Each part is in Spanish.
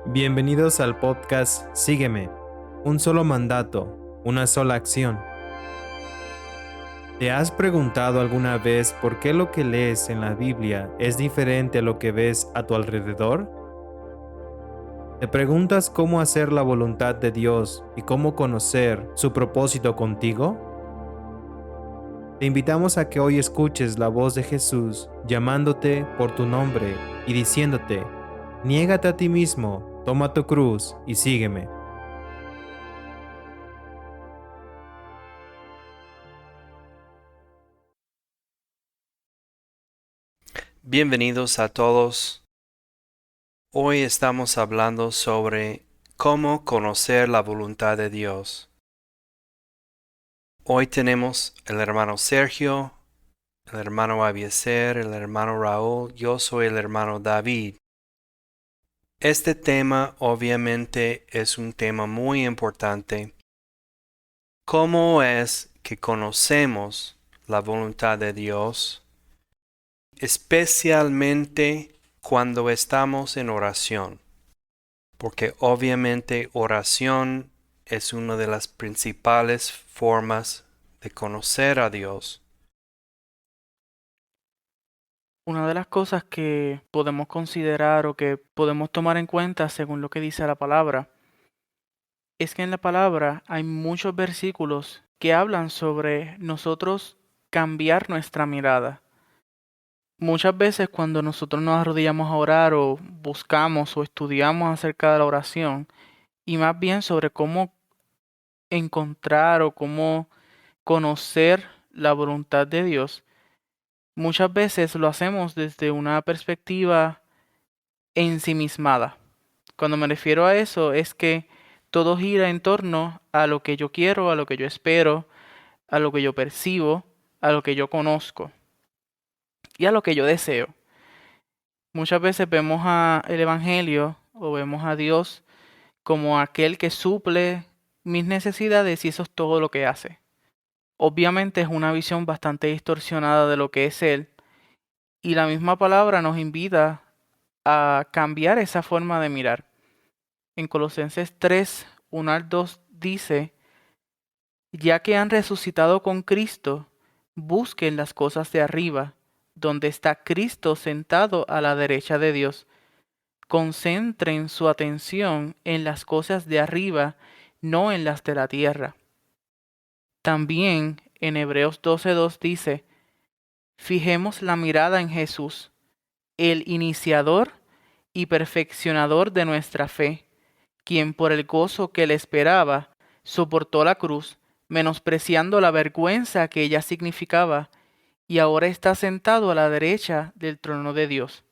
Bienvenidos al podcast Sígueme, un solo mandato, una sola acción. ¿Te has preguntado alguna vez por qué lo que lees en la Biblia es diferente a lo que ves a tu alrededor? ¿Te preguntas cómo hacer la voluntad de Dios y cómo conocer su propósito contigo? Te invitamos a que hoy escuches la voz de Jesús llamándote por tu nombre y diciéndote: niégate a ti mismo, toma tu cruz y sígueme. Bienvenidos a todos. Hoy estamos hablando sobre cómo conocer la voluntad de Dios. Hoy tenemos el hermano Sergio, el hermano Abiezer, el hermano Raúl, yo soy el hermano David. Este tema obviamente es un tema muy importante. ¿Cómo es que conocemos la voluntad de Dios? Especialmente cuando estamos en oración. Porque obviamente oración es una de las principales formas de conocer a Dios. Una de las cosas que podemos considerar o que podemos tomar en cuenta según lo que dice la palabra es que en la palabra hay muchos versículos que hablan sobre nosotros cambiar nuestra mirada. Muchas veces cuando nosotros nos arrodillamos a orar o buscamos o estudiamos acerca de la oración y más bien sobre cómo encontrar o cómo conocer la voluntad de Dios, muchas veces lo hacemos desde una perspectiva ensimismada. Cuando me refiero a eso es que todo gira en torno a lo que yo quiero, a lo que yo espero, a lo que yo percibo, a lo que yo conozco y a lo que yo deseo. Muchas veces vemos a el Evangelio o vemos a Dios como aquel que suple mis necesidades y eso es todo lo que hace. Obviamente es una visión bastante distorsionada de lo que es Él y la misma palabra nos invita a cambiar esa forma de mirar. En Colosenses 3, 1 al 2 dice: ya que han resucitado con Cristo, busquen las cosas de arriba, donde está Cristo sentado a la derecha de Dios. Concentren su atención en las cosas de arriba, no en las de la tierra. También en Hebreos 12:2 dice: fijemos la mirada en Jesús, el iniciador y perfeccionador de nuestra fe, quien por el gozo que le esperaba soportó la cruz, menospreciando la vergüenza que ella significaba, y ahora está sentado a la derecha del trono de Dios.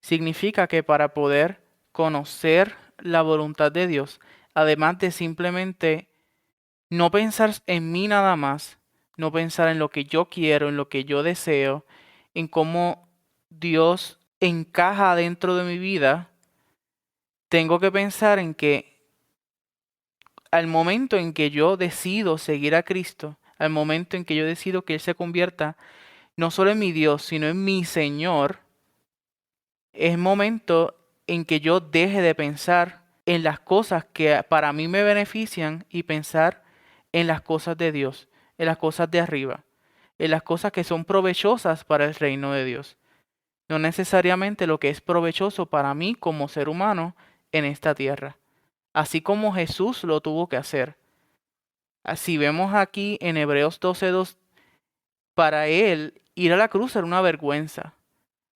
Significa que para poder conocer la voluntad de Dios, además de simplemente no pensar en mí nada más, no pensar en lo que yo quiero, en lo que yo deseo, en cómo Dios encaja dentro de mi vida, tengo que pensar en que al momento en que yo decido seguir a Cristo, al momento en que yo decido que Él se convierta no solo en mi Dios, sino en mi Señor, es momento en que yo deje de pensar en las cosas que para mí me benefician y pensar en las cosas de Dios, en las cosas de arriba, en las cosas que son provechosas para el reino de Dios, no necesariamente lo que es provechoso para mí como ser humano en esta tierra, así como Jesús lo tuvo que hacer. Así vemos aquí en Hebreos 12:2, para él ir a la cruz era una vergüenza.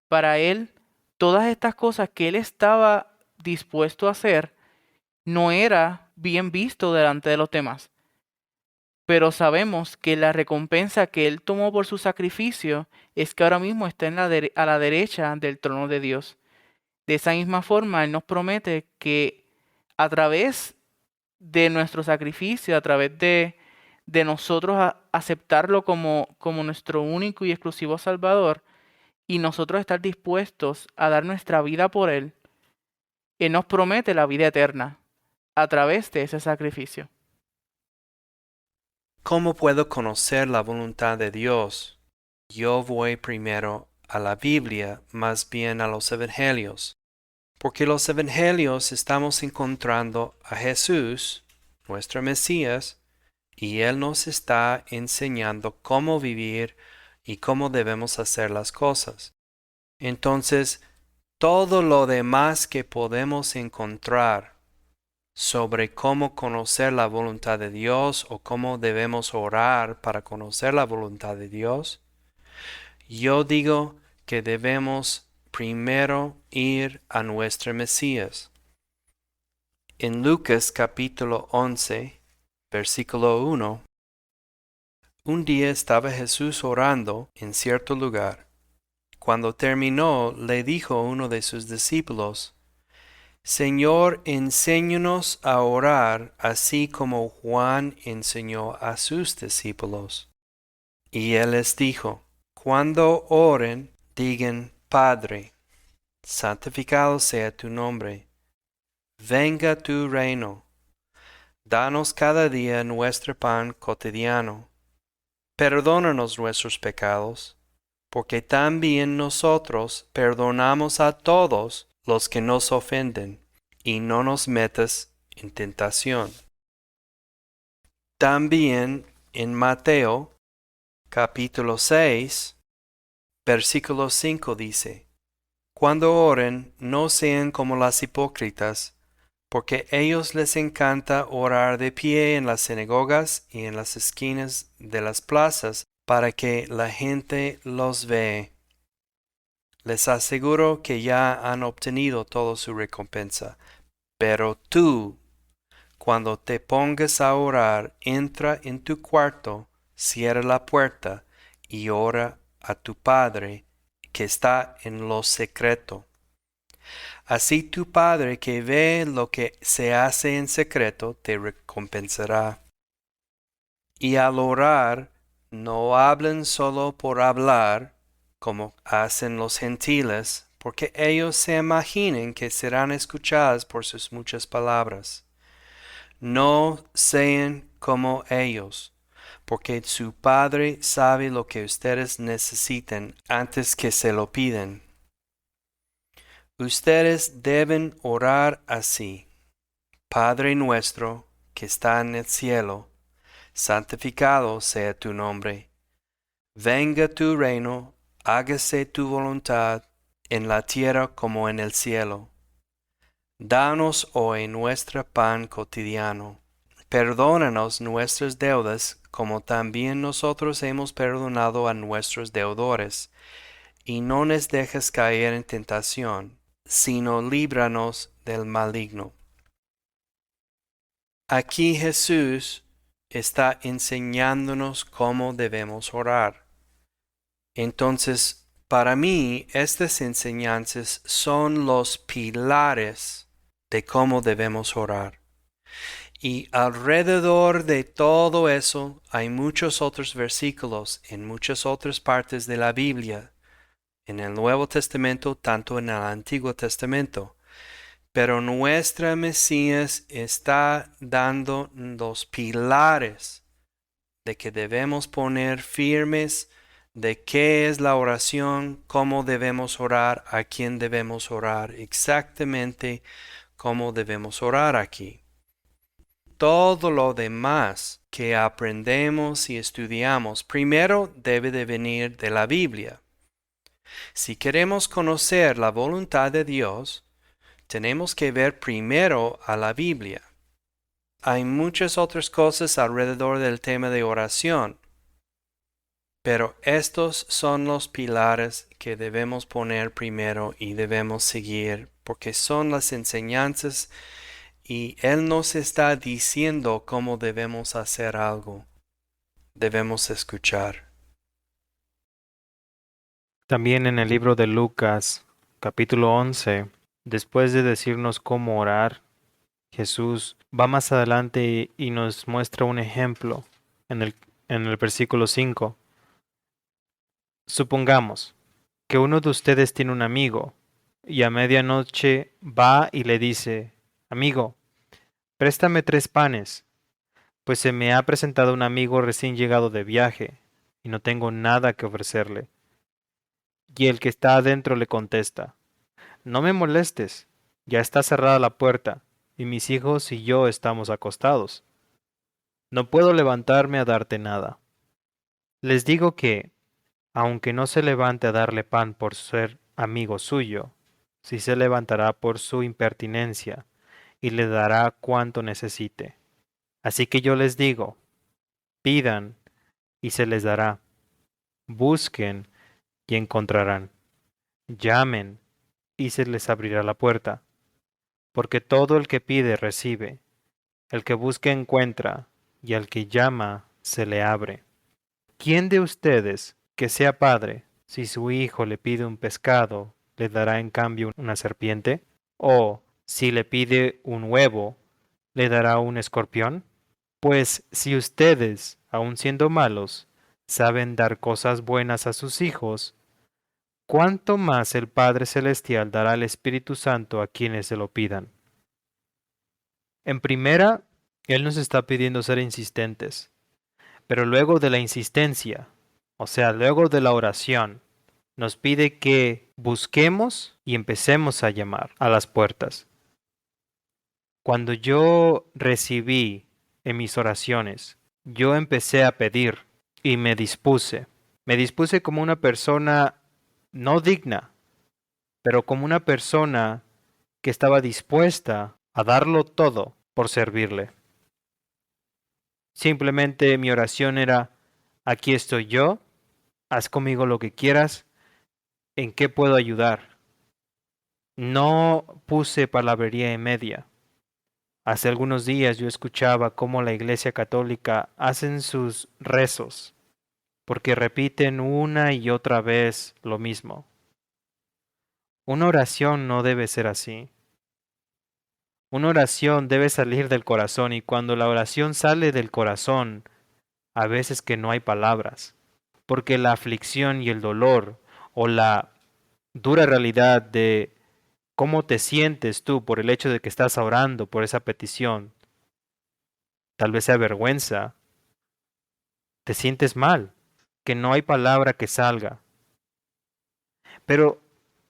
Para él, todas estas cosas que él estaba dispuesto a hacer no era bien visto delante de los demás. Pero sabemos que la recompensa que él tomó por su sacrificio es que ahora mismo está a la derecha del trono de Dios. De esa misma forma, él nos promete que a través de nuestro sacrificio, a través de nosotros aceptarlo como nuestro único y exclusivo Salvador y nosotros estar dispuestos a dar nuestra vida por Él, Él nos promete la vida eterna a través de ese sacrificio. ¿Cómo puedo conocer la voluntad de Dios? Yo voy primero a la Biblia, más bien a los Evangelios. Porque los evangelios estamos encontrando a Jesús, nuestro Mesías, y Él nos está enseñando cómo vivir y cómo debemos hacer las cosas. Entonces, todo lo demás que podemos encontrar sobre cómo conocer la voluntad de Dios o cómo debemos orar para conocer la voluntad de Dios, yo digo que debemos primero ir a nuestro Mesías. En Lucas capítulo 11, versículo 1, un día estaba Jesús orando en cierto lugar. Cuando terminó, le dijo uno de sus discípulos, Señor, enséñanos a orar así como Juan enseñó a sus discípulos. Y él les dijo, cuando oren, digan, Padre, santificado sea tu nombre, venga tu reino, danos cada día nuestro pan cotidiano, perdónanos nuestros pecados, porque también nosotros perdonamos a todos los que nos ofenden, y no nos metas en tentación. También en Mateo, capítulo 6, versículo 5 dice, Cuando oren, no sean como las hipócritas, porque a ellos les encanta orar de pie en las sinagogas y en las esquinas de las plazas, para que la gente los vea. Les aseguro que ya han obtenido toda su recompensa. Pero tú, cuando te pongas a orar, entra en tu cuarto, cierra la puerta y ora a tu Padre que está en lo secreto. Así tu Padre que ve lo que se hace en secreto te recompensará. Y al orar, no hablen solo por hablar, como hacen los gentiles, porque ellos se imaginen que serán escuchados por sus muchas palabras. No sean como ellos, porque su Padre sabe lo que ustedes necesitan antes que se lo piden. Ustedes deben orar así. Padre nuestro, que está en el cielo, santificado sea tu nombre. Venga tu reino, hágase tu voluntad, en la tierra como en el cielo. Danos hoy nuestro pan cotidiano. Perdónanos nuestras deudas, como también nosotros hemos perdonado a nuestros deudores. Y no nos dejes caer en tentación, sino líbranos del maligno. Aquí Jesús está enseñándonos cómo debemos orar. Entonces, para mí, estas enseñanzas son los pilares de cómo debemos orar. Y alrededor de todo eso hay muchos otros versículos en muchas otras partes de la Biblia, en el Nuevo Testamento, tanto en el Antiguo Testamento. Pero nuestra Mesías está dando los pilares de que debemos poner firmes, de qué es la oración, cómo debemos orar, a quién debemos orar, exactamente cómo debemos orar aquí. Todo lo demás que aprendemos y estudiamos primero debe de venir de la Biblia. Si queremos conocer la voluntad de Dios, tenemos que ver primero a la Biblia. Hay muchas otras cosas alrededor del tema de oración, pero estos son los pilares que debemos poner primero y debemos seguir, porque son las enseñanzas y Él nos está diciendo cómo debemos hacer algo. Debemos escuchar. También en el libro de Lucas, capítulo 11, después de decirnos cómo orar, Jesús va más adelante y nos muestra un ejemplo en el versículo 5. Supongamos que uno de ustedes tiene un amigo y a medianoche va y le dice, amigo, préstame 3 panes, pues se me ha presentado un amigo recién llegado de viaje y no tengo nada que ofrecerle. Y el que está adentro le contesta, no me molestes, Ya está cerrada la puerta, y mis hijos y yo estamos acostados. No puedo levantarme a darte nada. Les digo que, aunque no se levante a darle pan por ser amigo suyo, sí se levantará por su impertinencia y le dará cuanto necesite. Así que yo les digo, pidan y se les dará, busquen y encontrarán, llamen y se les abrirá la puerta, porque todo el que pide recibe, el que busca encuentra, y al que llama se le abre. ¿Quién de ustedes, que sea padre, si su hijo le pide un pescado, le dará en cambio una serpiente? ¿O si le pide un huevo, le dará un escorpión? Pues si ustedes, aun siendo malos, saben dar cosas buenas a sus hijos, ¿cuánto más el Padre Celestial dará el Espíritu Santo a quienes se lo pidan? En primera, Él nos está pidiendo ser insistentes, pero luego de la insistencia, o sea, luego de la oración, nos pide que busquemos y empecemos a llamar a las puertas. Cuando yo recibí en mis oraciones, yo empecé a pedir y me dispuse. Me dispuse como una persona no digna, pero como una persona que estaba dispuesta a darlo todo por servirle. Simplemente mi oración era, aquí estoy yo, haz conmigo lo que quieras, ¿en qué puedo ayudar? No puse palabrería en media. Hace algunos días yo escuchaba cómo la Iglesia Católica hacen sus rezos, porque repiten una y otra vez lo mismo. Una oración no debe ser así. Una oración debe salir del corazón y cuando la oración sale del corazón, a veces que no hay palabras, porque la aflicción y el dolor o la dura realidad de cómo te sientes tú por el hecho de que estás orando por esa petición, tal vez sea vergüenza, te sientes mal, que no hay palabra que salga. Pero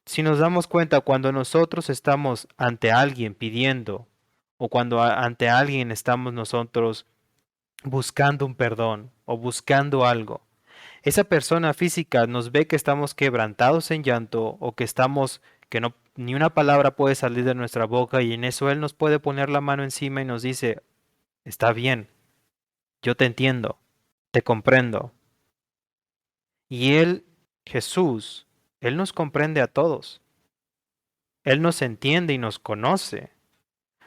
si nos damos cuenta, cuando nosotros estamos ante alguien pidiendo, o cuando ante alguien estamos nosotros buscando un perdón o buscando algo, esa persona física nos ve que estamos quebrantados en llanto o que estamos, que no, ni una palabra puede salir de nuestra boca y en eso Él nos puede poner la mano encima y nos dice, está bien, yo te entiendo, te comprendo. Y Él, Jesús, Él nos comprende a todos. Él nos entiende y nos conoce.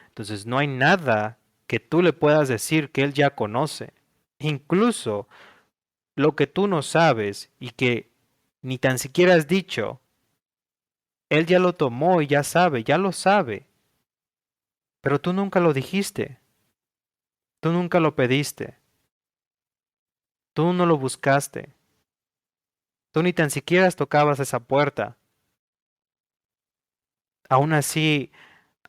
Entonces no hay nada que tú le puedas decir que Él ya conoce. Incluso lo que tú no sabes y que ni tan siquiera has dicho, Él ya lo tomó y ya sabe, ya lo sabe. Pero tú nunca lo dijiste, tú nunca lo pediste, tú no lo buscaste, tú ni tan siquiera tocabas esa puerta. Aún así,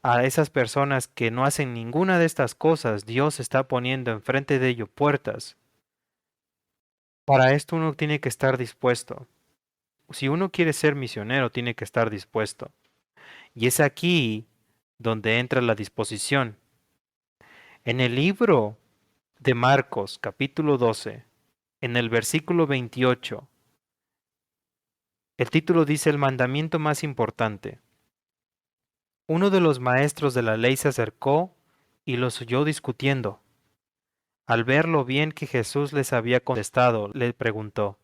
a esas personas que no hacen ninguna de estas cosas, Dios está poniendo enfrente de ellos puertas. Para esto uno tiene que estar dispuesto. Si uno quiere ser misionero, tiene que estar dispuesto. Y es aquí donde entra la disposición. En el libro de Marcos, capítulo 12, en el versículo 28, el título dice el mandamiento más importante. Uno de los maestros de la ley se acercó y los oyó discutiendo. Al ver lo bien que Jesús les había contestado, le preguntó,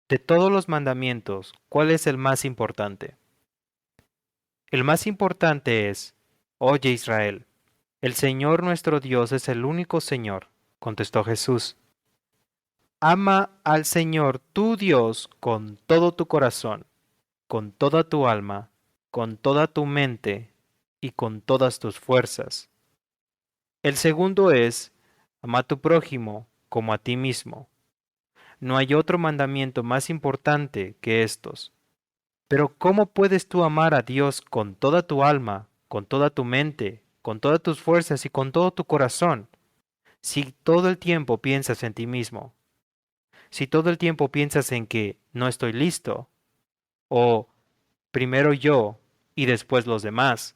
de todos los mandamientos, ¿cuál es el más importante? El más importante es, oye Israel, el Señor nuestro Dios es el único Señor, contestó Jesús. Ama al Señor tu Dios con todo tu corazón, con toda tu alma, con toda tu mente y con todas tus fuerzas. El segundo es, ama a tu prójimo como a ti mismo. No hay otro mandamiento más importante que estos. Pero ¿cómo puedes tú amar a Dios con toda tu alma, con toda tu mente, con todas tus fuerzas y con todo tu corazón, si todo el tiempo piensas en ti mismo? Si todo el tiempo piensas en que no estoy listo, o primero yo y después los demás.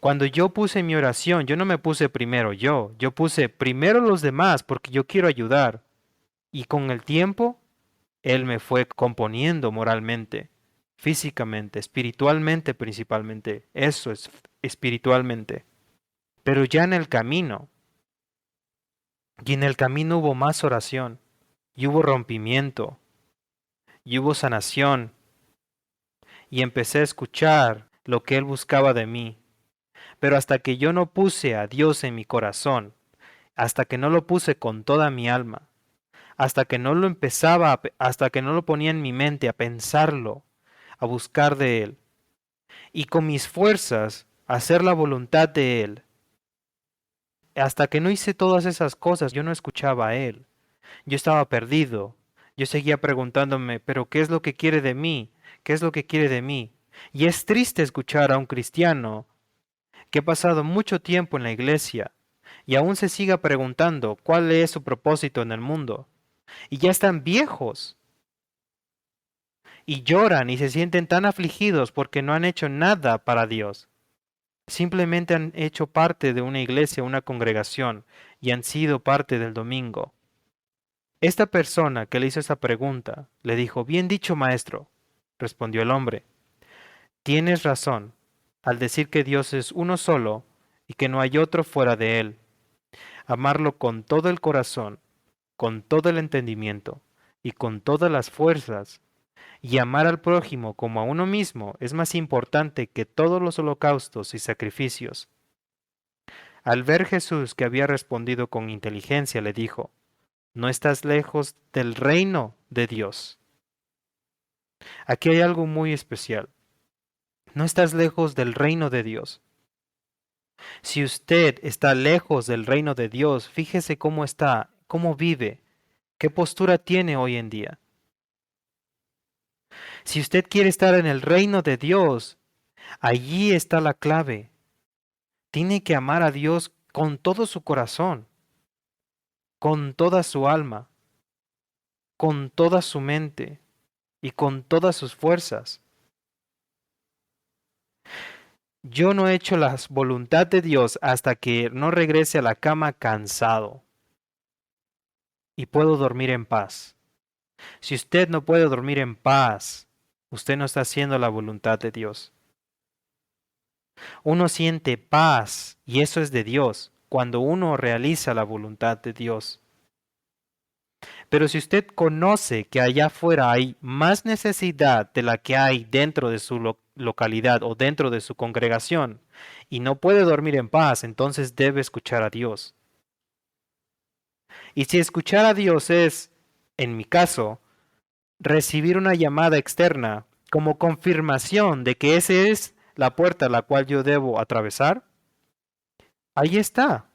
Cuando yo puse mi oración, yo no me puse primero yo puse primero los demás porque yo quiero ayudar. Y con el tiempo, Él me fue componiendo moralmente, físicamente, espiritualmente principalmente. Eso es espiritualmente. Pero ya en el camino, y en el camino hubo más oración, y hubo rompimiento, y hubo sanación, y empecé a escuchar lo que Él buscaba de mí. Pero hasta que yo no puse a Dios en mi corazón, hasta que no lo puse con toda mi alma, hasta que no lo empezaba, hasta que no lo ponía en mi mente a pensarlo, a buscar de Él, y con mis fuerzas hacer la voluntad de Él, hasta que no hice todas esas cosas, yo no escuchaba a Él. Yo estaba perdido. Yo seguía preguntándome, pero ¿qué es lo que quiere de mí? ¿Qué es lo que quiere de mí? Y es triste escuchar a un cristiano que ha pasado mucho tiempo en la iglesia y aún se siga preguntando cuál es su propósito en el mundo. Y ya están viejos y lloran y se sienten tan afligidos porque no han hecho nada para Dios. Simplemente han hecho parte de una iglesia, una congregación y han sido parte del domingo. Esta persona que le hizo esa pregunta le dijo, bien dicho, maestro, respondió el hombre, tienes razón al decir que Dios es uno solo y que no hay otro fuera de él. Amarlo con todo el corazón, con todo el entendimiento y con todas las fuerzas, y amar al prójimo como a uno mismo es más importante que todos los holocaustos y sacrificios. Al ver Jesús que había respondido con inteligencia, le dijo, no estás lejos del reino de Dios. Aquí hay algo muy especial. No estás lejos del reino de Dios. Si usted está lejos del reino de Dios, fíjese cómo está, cómo vive, qué postura tiene hoy en día. Si usted quiere estar en el reino de Dios, allí está la clave. Tiene que amar a Dios con todo su corazón, con toda su alma, con toda su mente y con todas sus fuerzas. Yo no he hecho la voluntad de Dios hasta que no regrese a la cama cansado y puedo dormir en paz. Si usted no puede dormir en paz, usted no está haciendo la voluntad de Dios. Uno siente paz y eso es de Dios cuando uno realiza la voluntad de Dios. Pero si usted conoce que allá afuera hay más necesidad de la que hay dentro de su localidad o dentro de su congregación y no puede dormir en paz, entonces debe escuchar a Dios. Y si escuchar a Dios es, en mi caso, recibir una llamada externa como confirmación de que esa es la puerta a la cual yo debo atravesar, ahí está.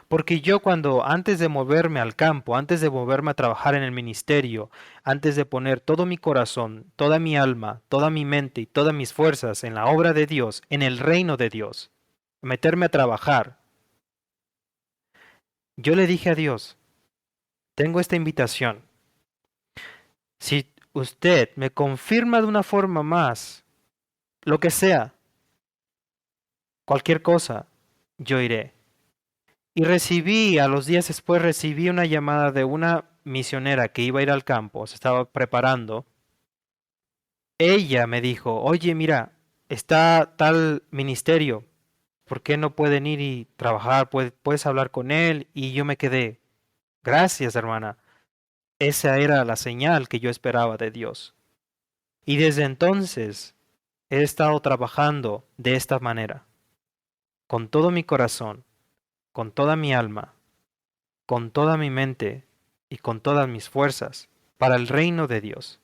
Porque yo cuando antes de moverme al campo, antes de moverme a trabajar en el ministerio, antes de poner todo mi corazón, toda mi alma, toda mi mente y todas mis fuerzas en la obra de Dios, en el reino de Dios, meterme a trabajar, yo le dije a Dios, tengo esta invitación. Si usted me confirma de una forma más, lo que sea, cualquier cosa, yo iré. Y recibí, a los días después recibí una llamada de una misionera que iba a ir al campo, se estaba preparando. Ella me dijo, oye, mira, está tal ministerio, ¿por qué no pueden ir y trabajar? Puedes hablar con él. Y yo me quedé, gracias, hermana. Esa era la señal que yo esperaba de Dios. Y desde entonces he estado trabajando de esta manera, con todo mi corazón, con toda mi alma, con toda mi mente y con todas mis fuerzas, para el reino de Dios.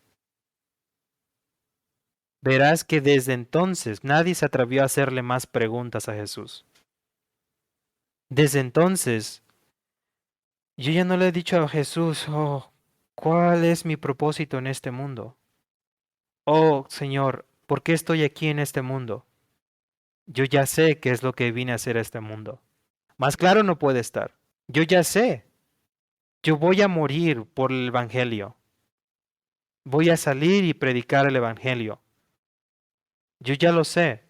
Verás que desde entonces nadie se atrevió a hacerle más preguntas a Jesús. Desde entonces, yo ya no le he dicho a Jesús, oh, ¿cuál es mi propósito en este mundo? Oh, Señor, ¿por qué estoy aquí en este mundo? Yo ya sé qué es lo que vine a hacer a este mundo. Más claro no puede estar. Yo ya sé. Yo voy a morir por el Evangelio. Voy a salir y predicar el Evangelio. Yo ya lo sé.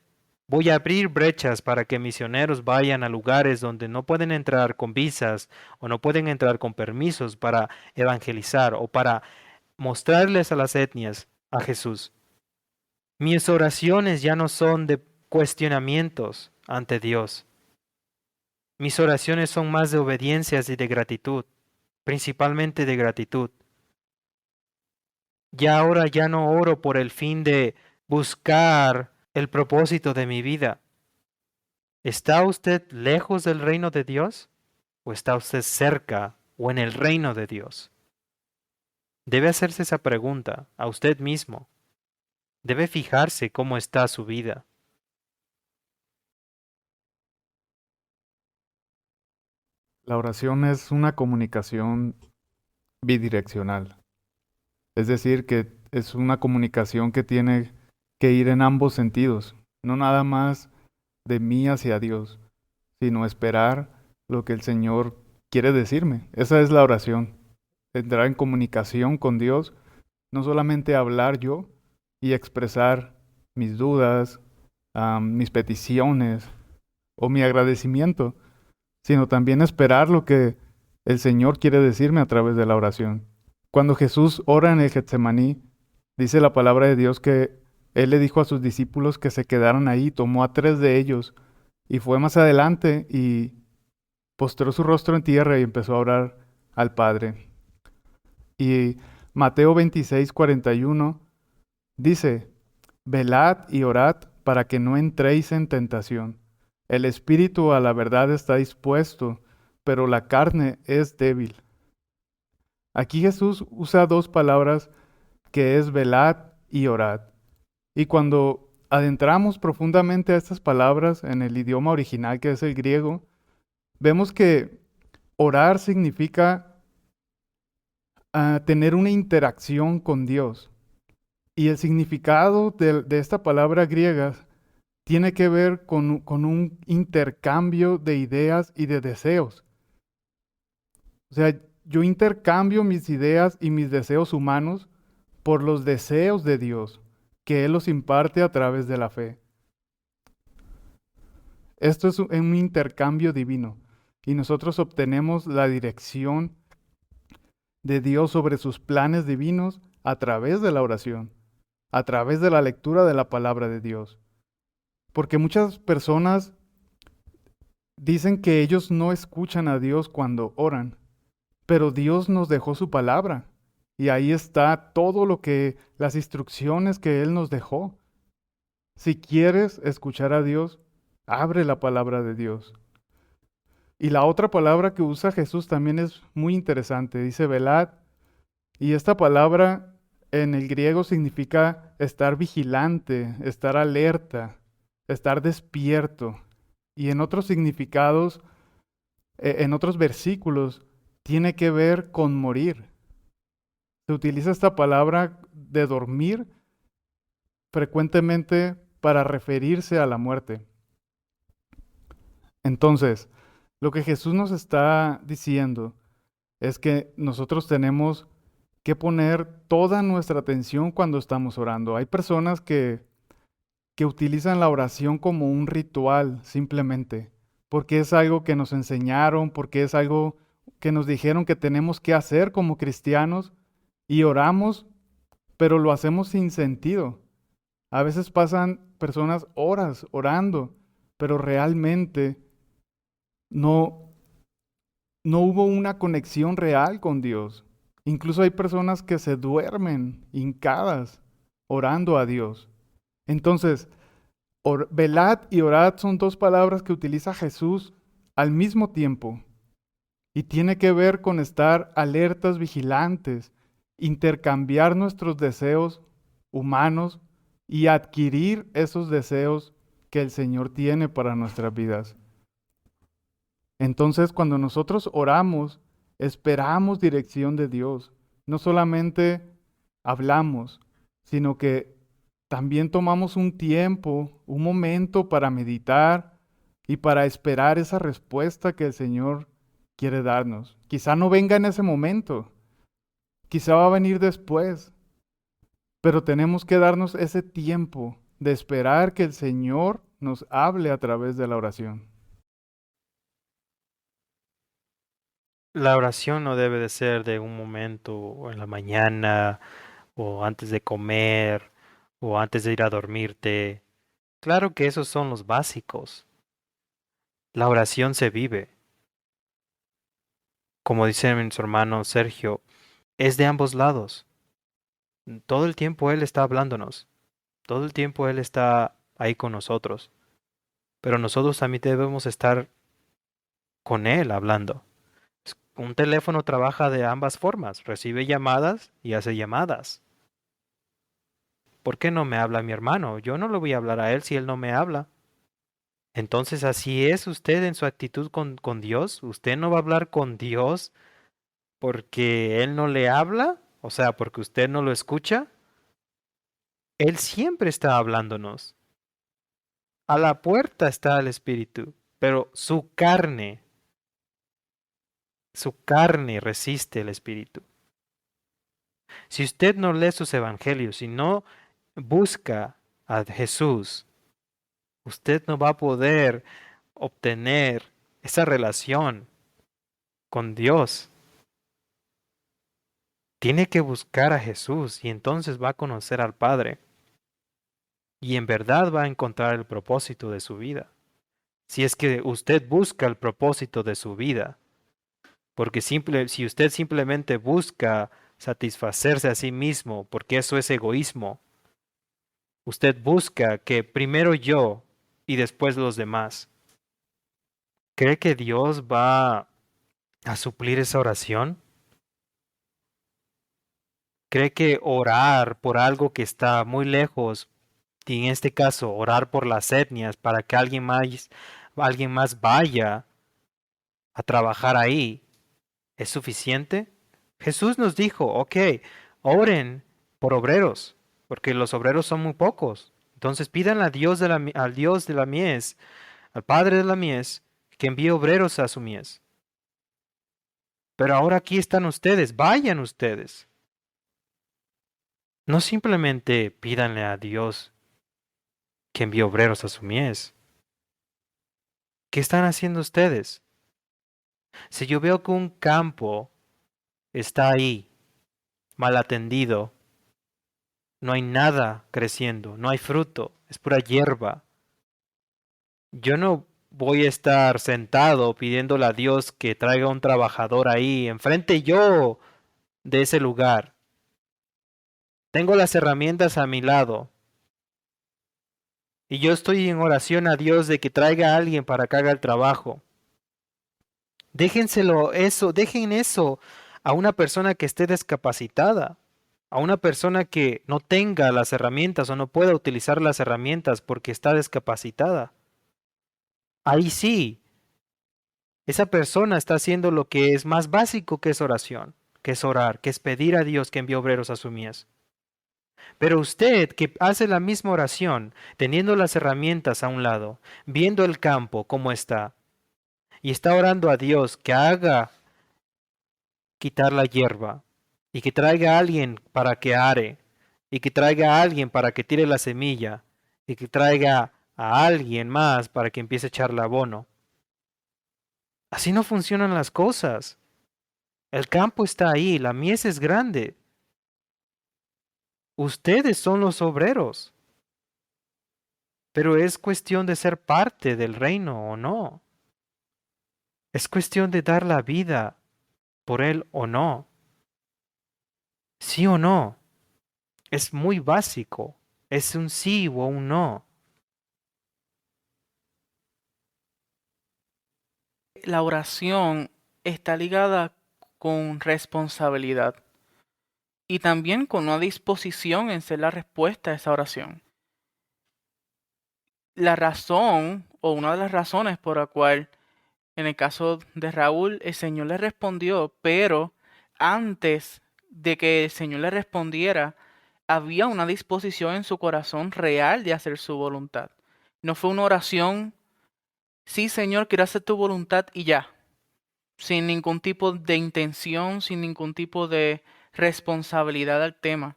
Voy a abrir brechas para que misioneros vayan a lugares donde no pueden entrar con visas o no pueden entrar con permisos para evangelizar o para mostrarles a las etnias a Jesús. Mis oraciones ya no son de cuestionamientos ante Dios. Mis oraciones son más de obediencias y de gratitud, principalmente de gratitud. Ya ahora ya no oro por el fin de buscar el propósito de mi vida. ¿Está usted lejos del reino de Dios? ¿O está usted cerca o en el reino de Dios? Debe hacerse esa pregunta a usted mismo. Debe fijarse cómo está su vida. La oración es una comunicación bidireccional. Es decir, que es una comunicación que tiene que ir en ambos sentidos. No nada más de mí hacia Dios, sino esperar lo que el Señor quiere decirme. Esa es la oración. Entrar en comunicación con Dios, no solamente hablar yo y expresar mis dudas, mis peticiones o mi agradecimiento, sino también esperar lo que el Señor quiere decirme a través de la oración. Cuando Jesús ora en el Getsemaní, dice la palabra de Dios que Él le dijo a sus discípulos que se quedaran ahí, tomó a 3 de ellos y fue más adelante y postró su rostro en tierra y empezó a orar al Padre. Y Mateo 26:41 dice, velad y orad para que no entréis en tentación. El espíritu a la verdad está dispuesto, pero la carne es débil. Aquí Jesús usa 2 palabras que es velad y orad. Y cuando adentramos profundamente a estas palabras en el idioma original que es el griego, vemos que orar significa tener una interacción con Dios. Y el significado de esta palabra griega tiene que ver con un intercambio de ideas y de deseos. O sea, yo intercambio mis ideas y mis deseos humanos por los deseos de Dios, que Él los imparte a través de la fe. Esto es un intercambio divino y nosotros obtenemos la dirección de Dios sobre sus planes divinos a través de la oración, a través de la lectura de la palabra de Dios. Porque muchas personas dicen que ellos no escuchan a Dios cuando oran, pero Dios nos dejó su palabra y ahí está todo las instrucciones que Él nos dejó. Si quieres escuchar a Dios, abre la palabra de Dios. Y la otra palabra que usa Jesús también es muy interesante, dice velad, y esta palabra en el griego significa estar vigilante, estar alerta, estar despierto. Y en otros significados, en otros versículos, tiene que ver con morir. Se utiliza esta palabra de dormir frecuentemente para referirse a la muerte. Entonces, lo que Jesús nos está diciendo es que nosotros tenemos que poner toda nuestra atención cuando estamos orando. Hay personas que utilizan la oración como un ritual simplemente, porque es algo que nos enseñaron, porque es algo que nos dijeron que tenemos que hacer como cristianos y oramos, pero lo hacemos sin sentido. A veces pasan personas horas orando, pero realmente no hubo una conexión real con Dios. Incluso hay personas que se duermen hincadas orando a Dios. Entonces, velad y orad son 2 palabras que utiliza Jesús al mismo tiempo. Y tiene que ver con estar alertas, vigilantes, intercambiar nuestros deseos humanos y adquirir esos deseos que el Señor tiene para nuestras vidas. Entonces, cuando nosotros oramos, esperamos dirección de Dios. No solamente hablamos, sino que también tomamos un tiempo, un momento para meditar y para esperar esa respuesta que el Señor quiere darnos. Quizá no venga en ese momento, quizá va a venir después, pero tenemos que darnos ese tiempo de esperar que el Señor nos hable a través de la oración. La oración no debe de ser de un momento o en la mañana o antes de comer o antes de ir a dormirte. Claro que esos son los básicos. La oración se vive. Como dice mi hermano Sergio, es de ambos lados. Todo el tiempo Él está hablándonos. Todo el tiempo Él está ahí con nosotros. Pero nosotros también debemos estar con Él hablando. Un teléfono trabaja de ambas formas. Recibe llamadas y hace llamadas. ¿Por qué no me habla mi hermano? Yo no le voy a hablar a él si él no me habla. Entonces, así es usted en su actitud con Dios. Usted no va a hablar con Dios porque Él no le habla, o sea, porque usted no lo escucha. Él siempre está hablándonos. A la puerta está el Espíritu, pero su carne resiste el Espíritu. Si usted no lee sus evangelios, si no busca a Jesús, usted no va a poder obtener esa relación con Dios. Tiene que buscar a Jesús y entonces va a conocer al Padre. Y en verdad va a encontrar el propósito de su vida. Si es que usted busca el propósito de su vida, porque si usted simplemente busca satisfacerse a sí mismo, porque eso es egoísmo, usted busca que primero yo y después los demás. ¿Cree que Dios va a suplir esa oración? ¿Cree que orar por algo que está muy lejos, y en este caso orar por las etnias para que alguien más vaya a trabajar ahí, es suficiente? Jesús nos dijo, ok, oren por obreros, porque los obreros son muy pocos. Entonces pidan a Dios al Dios de la mies, al Padre de la mies, que envíe obreros a su mies. Pero ahora aquí están ustedes, vayan ustedes. No simplemente pídanle a Dios que envíe obreros a su mies. ¿Qué están haciendo ustedes? Si yo veo que un campo está ahí, mal atendido, no hay nada creciendo, no hay fruto, es pura hierba, yo no voy a estar sentado pidiéndole a Dios que traiga un trabajador ahí, enfrente yo de ese lugar. Tengo las herramientas a mi lado y yo estoy en oración a Dios de que traiga a alguien para que haga el trabajo. Dejen eso a una persona que esté discapacitada, a una persona que no tenga las herramientas o no pueda utilizar las herramientas porque está discapacitada. Ahí sí, esa persona está haciendo lo que es más básico, que es oración, que es orar, que es pedir a Dios que envíe obreros a su mies. Pero usted que hace la misma oración, teniendo las herramientas a un lado, viendo el campo como está, y está orando a Dios que haga quitar la hierba, y que traiga a alguien para que are, y que traiga a alguien para que tire la semilla, y que traiga a alguien más para que empiece a echarle abono. Así no funcionan las cosas. El campo está ahí, la mies es grande. Ustedes son los obreros, pero es cuestión de ser parte del reino o no. Es cuestión de dar la vida por él o no. Sí o no. Es muy básico. Es un sí o un no. La oración está ligada con responsabilidad y también con una disposición en ser la respuesta a esa oración. La razón o una de las razones por la cual en el caso de Raúl el Señor le respondió, pero antes de que el Señor le respondiera, había una disposición en su corazón real de hacer su voluntad. No fue una oración, sí Señor, quiero hacer tu voluntad y ya, sin ningún tipo de intención, sin ningún tipo de responsabilidad al tema.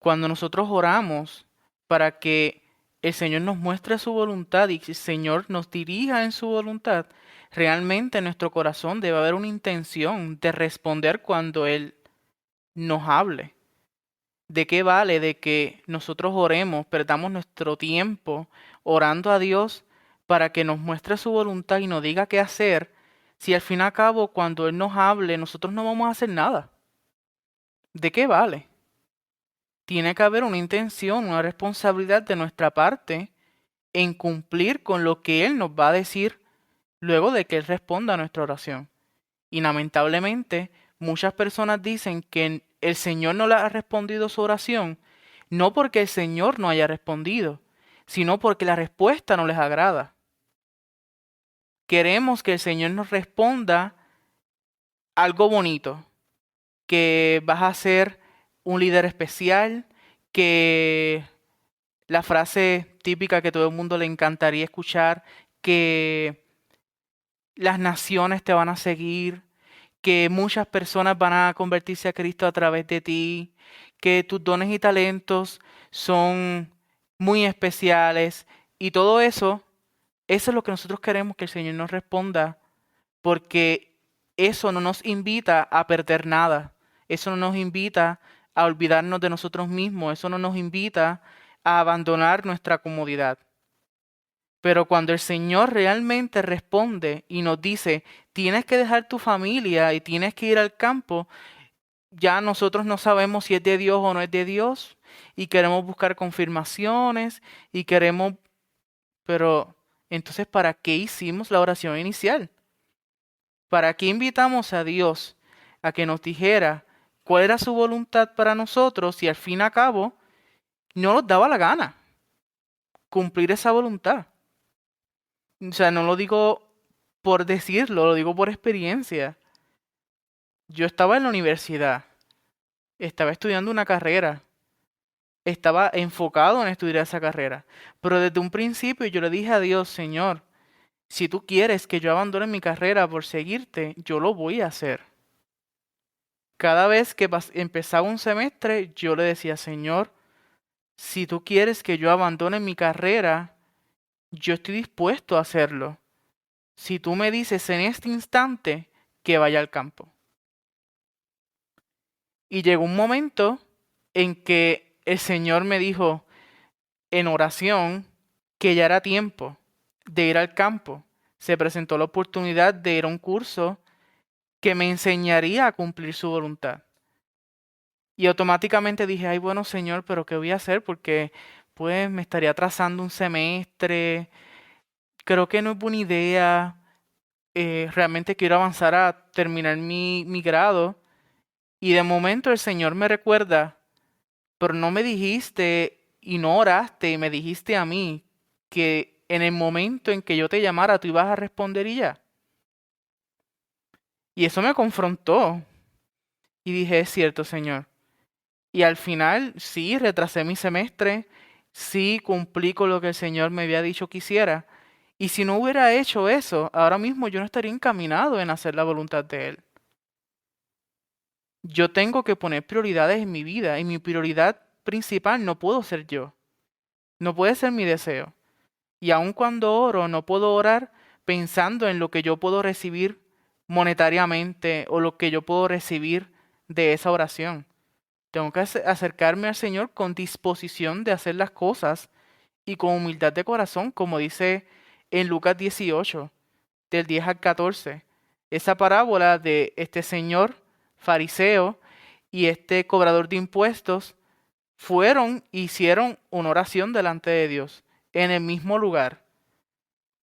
Cuando nosotros oramos para que el Señor nos muestre su voluntad y que el Señor nos dirija en su voluntad, realmente en nuestro corazón debe haber una intención de responder cuando Él nos hable. ¿De qué vale de que nosotros oremos, perdamos nuestro tiempo orando a Dios para que nos muestre su voluntad y nos diga qué hacer, si al fin y al cabo cuando Él nos hable nosotros no vamos a hacer nada? ¿De qué vale? Tiene que haber una intención, una responsabilidad de nuestra parte en cumplir con lo que Él nos va a decir luego de que Él responda a nuestra oración. Y lamentablemente, muchas personas dicen que el Señor no le ha respondido su oración, no porque el Señor no haya respondido, sino porque la respuesta no les agrada. Queremos que el Señor nos responda algo bonito, que vas a ser un líder especial, que la frase típica que todo el mundo le encantaría escuchar, que las naciones te van a seguir, que muchas personas van a convertirse a Cristo a través de ti, que tus dones y talentos son muy especiales y todo eso, eso es lo que nosotros queremos que el Señor nos responda, porque eso no nos invita a perder nada, eso no nos invita a olvidarnos de nosotros mismos, eso no nos invita a abandonar nuestra comodidad. Pero cuando el Señor realmente responde y nos dice, tienes que dejar tu familia y tienes que ir al campo, ya nosotros no sabemos si es de Dios o no es de Dios y queremos buscar confirmaciones y queremos, pero entonces, ¿para qué hicimos la oración inicial? ¿Para qué invitamos a Dios a que nos dijera cuál era su voluntad para nosotros si al fin y al cabo no nos daba la gana cumplir esa voluntad? O sea, no lo digo por decirlo, lo digo por experiencia. Yo estaba en la universidad, estaba estudiando una carrera, estaba enfocado en estudiar esa carrera, pero desde un principio yo le dije a Dios, Señor, si tú quieres que yo abandone mi carrera por seguirte, yo lo voy a hacer. Cada vez que empezaba un semestre, yo le decía, Señor, si tú quieres que yo abandone mi carrera, yo estoy dispuesto a hacerlo. Si tú me dices en este instante que vaya al campo. Y llegó un momento en que el Señor me dijo en oración que ya era tiempo de ir al campo. Se presentó la oportunidad de ir a un curso que me enseñaría a cumplir su voluntad. Y automáticamente dije, ay, bueno, Señor, pero ¿qué voy a hacer? Porque pues me estaría atrasando un semestre. Creo que no es buena idea. Realmente quiero avanzar a terminar mi grado. Y de momento el Señor me recuerda, pero no me dijiste y no oraste y me dijiste a mí que en el momento en que yo te llamara tú ibas a responder y ya. Y eso me confrontó. Y dije, es cierto, Señor. Y al final sí, retrasé mi semestre, sí cumplí con lo que el Señor me había dicho que hiciera. Y si no hubiera hecho eso, ahora mismo yo no estaría encaminado en hacer la voluntad de Él. Yo tengo que poner prioridades en mi vida y mi prioridad principal no puedo ser yo. No puede ser mi deseo. Y aun cuando oro, no puedo orar pensando en lo que yo puedo recibir monetariamente o lo que yo puedo recibir de esa oración. Tengo que acercarme al Señor con disposición de hacer las cosas y con humildad de corazón, como dice en Lucas 18, del 10 al 14. Esa parábola de este señor fariseo y este cobrador de impuestos fueron, hicieron una oración delante de Dios en el mismo lugar.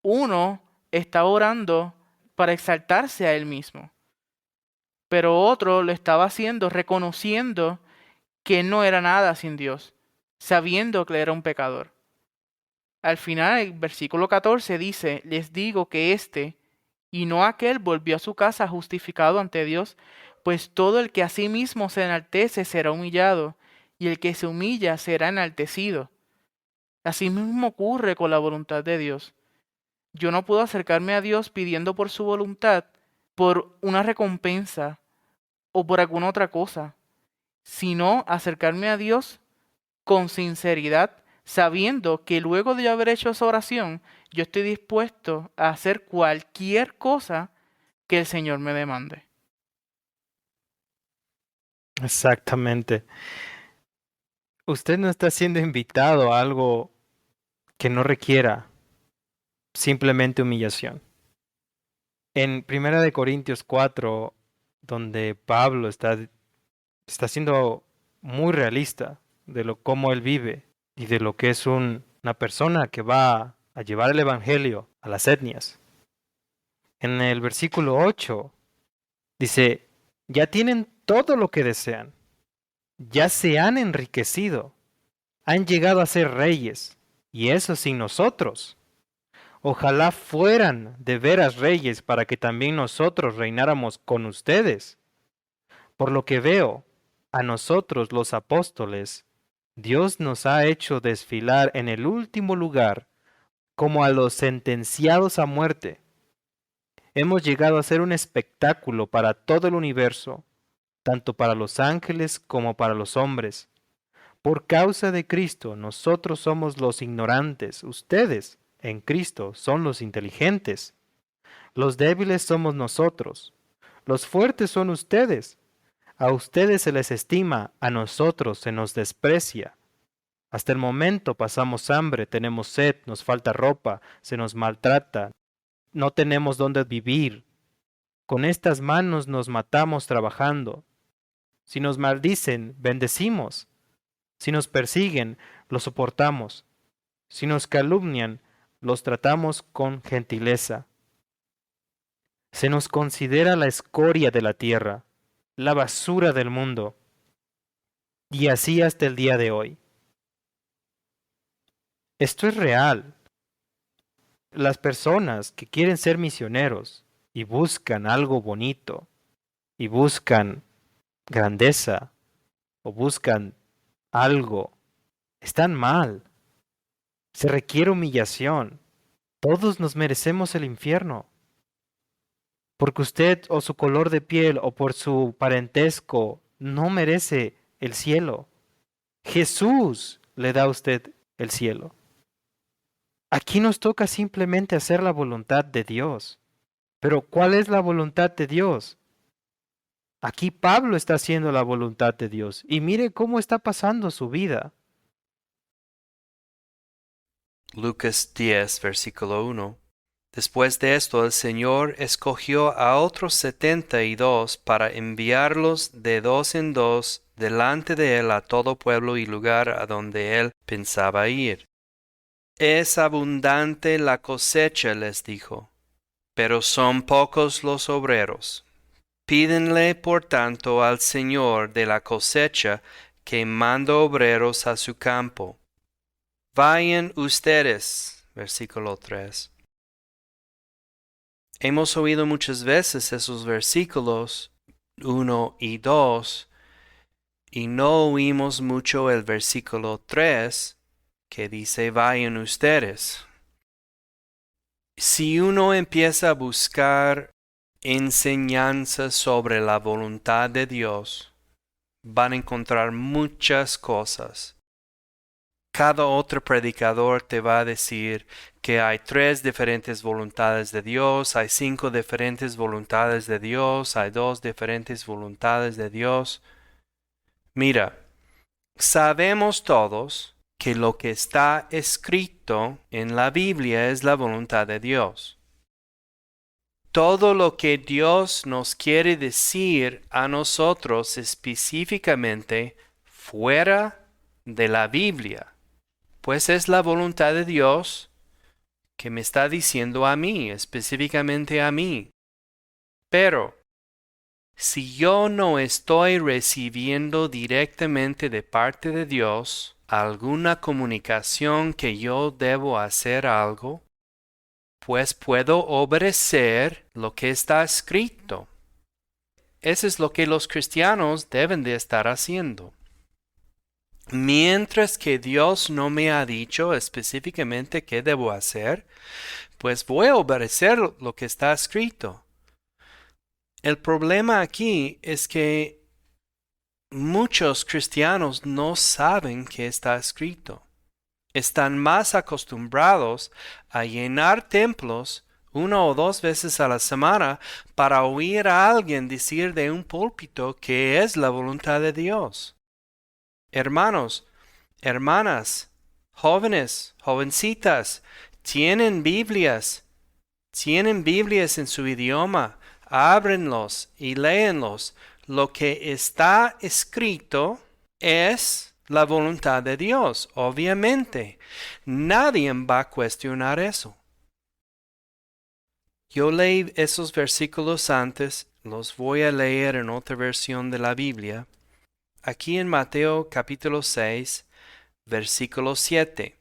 Uno estaba orando para exaltarse a él mismo, pero otro lo estaba haciendo reconociendo que no era nada sin Dios, sabiendo que era un pecador. Al final, el versículo 14 dice, les digo que éste y no aquel volvió a su casa justificado ante Dios, pues todo el que a sí mismo se enaltece será humillado, y el que se humilla será enaltecido. Así mismo ocurre con la voluntad de Dios. Yo no puedo acercarme a Dios pidiendo por su voluntad, por una recompensa o por alguna otra cosa, sino acercarme a Dios con sinceridad sabiendo que luego de haber hecho esa oración, yo estoy dispuesto a hacer cualquier cosa que el Señor me demande. Exactamente. Usted no está siendo invitado a algo que no requiera simplemente humillación. En 1 Corintios 4, donde Pablo está siendo muy realista de cómo él vive y de lo que es una persona que va a llevar el evangelio a las etnias. En el versículo 8 dice, ya tienen todo lo que desean, ya se han enriquecido, han llegado a ser reyes, y eso sin nosotros. Ojalá fueran de veras reyes para que también nosotros reináramos con ustedes. Por lo que veo, a nosotros los apóstoles, Dios nos ha hecho desfilar en el último lugar como a los sentenciados a muerte. Hemos llegado a ser un espectáculo para todo el universo, tanto para los ángeles como para los hombres. Por causa de Cristo, nosotros somos los ignorantes, ustedes, en Cristo, son los inteligentes. Los débiles somos nosotros, los fuertes son ustedes. A ustedes se les estima, a nosotros se nos desprecia. Hasta el momento pasamos hambre, tenemos sed, nos falta ropa, se nos maltrata, no tenemos dónde vivir. Con estas manos nos matamos trabajando. Si nos maldicen, bendecimos. Si nos persiguen, los soportamos. Si nos calumnian, los tratamos con gentileza. Se nos considera la escoria de la tierra, la basura del mundo, y así hasta el día de hoy. Esto es real. Las personas que quieren ser misioneros y buscan algo bonito, y buscan grandeza, o buscan algo, están mal. Se requiere humillación. Todos nos merecemos el infierno. Porque usted o su color de piel o por su parentesco no merece el cielo. Jesús le da a usted el cielo. Aquí nos toca simplemente hacer la voluntad de Dios. Pero ¿cuál es la voluntad de Dios? Aquí Pablo está haciendo la voluntad de Dios y mire cómo está pasando su vida. Lucas 10, versículo 1. Después de esto, el Señor escogió a otros 72 para enviarlos de dos en dos delante de él a todo pueblo y lugar a donde él pensaba ir. Es abundante la cosecha, les dijo, pero son pocos los obreros. Pídenle, por tanto, al Señor de la cosecha que mande obreros a su campo. Vayan ustedes, versículo 3. Hemos oído muchas veces esos versículos 1 y 2 y no oímos mucho el versículo 3 que dice vayan ustedes. Si uno empieza a buscar enseñanzas sobre la voluntad de Dios, van a encontrar muchas cosas. Cada otro predicador te va a decir que hay 3 diferentes voluntades de Dios, hay 5 diferentes voluntades de Dios, hay 2 diferentes voluntades de Dios. Mira, sabemos todos que lo que está escrito en la Biblia es la voluntad de Dios. Todo lo que Dios nos quiere decir a nosotros específicamente fuera de la Biblia, pues es la voluntad de Dios que me está diciendo a mí, específicamente a mí. Pero, si yo no estoy recibiendo directamente de parte de Dios alguna comunicación que yo debo hacer algo, pues puedo obedecer lo que está escrito. Eso es lo que los cristianos deben de estar haciendo. Mientras que Dios no me ha dicho específicamente qué debo hacer, pues voy a obedecer lo que está escrito. El problema aquí es que muchos cristianos no saben qué está escrito. están más acostumbrados a llenar templos 1 o 2 veces a la semana para oír a alguien decir de un púlpito que es la voluntad de Dios. Hermanos, hermanas, jóvenes, jovencitas, tienen Biblias en su idioma, ábrenlos y léenlos. Lo que está escrito es la voluntad de Dios, obviamente. Nadie va a cuestionar eso. Yo leí esos versículos antes, los voy a leer en otra versión de la Biblia. Aquí en Mateo capítulo 6, versículo 7.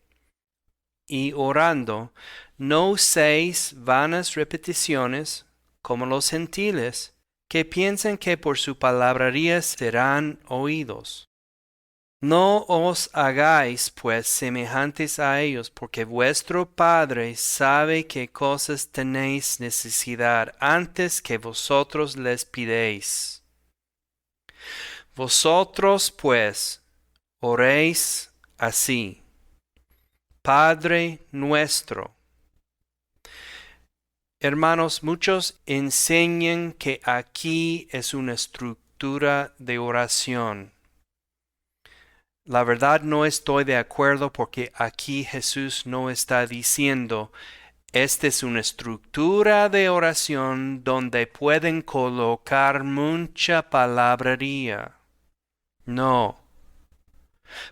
Y orando, no uséis vanas repeticiones como los gentiles, que piensan que por su palabrería serán oídos. No os hagáis pues semejantes a ellos, porque vuestro Padre sabe qué cosas tenéis necesidad antes que vosotros les pidéis. Vosotros pues oréis así: Padre nuestro. Hermanos, muchos enseñan que aquí es una estructura de oración. La verdad no estoy de acuerdo, porque aquí Jesús no está diciendo: esta es una estructura de oración donde pueden colocar mucha palabrería. No,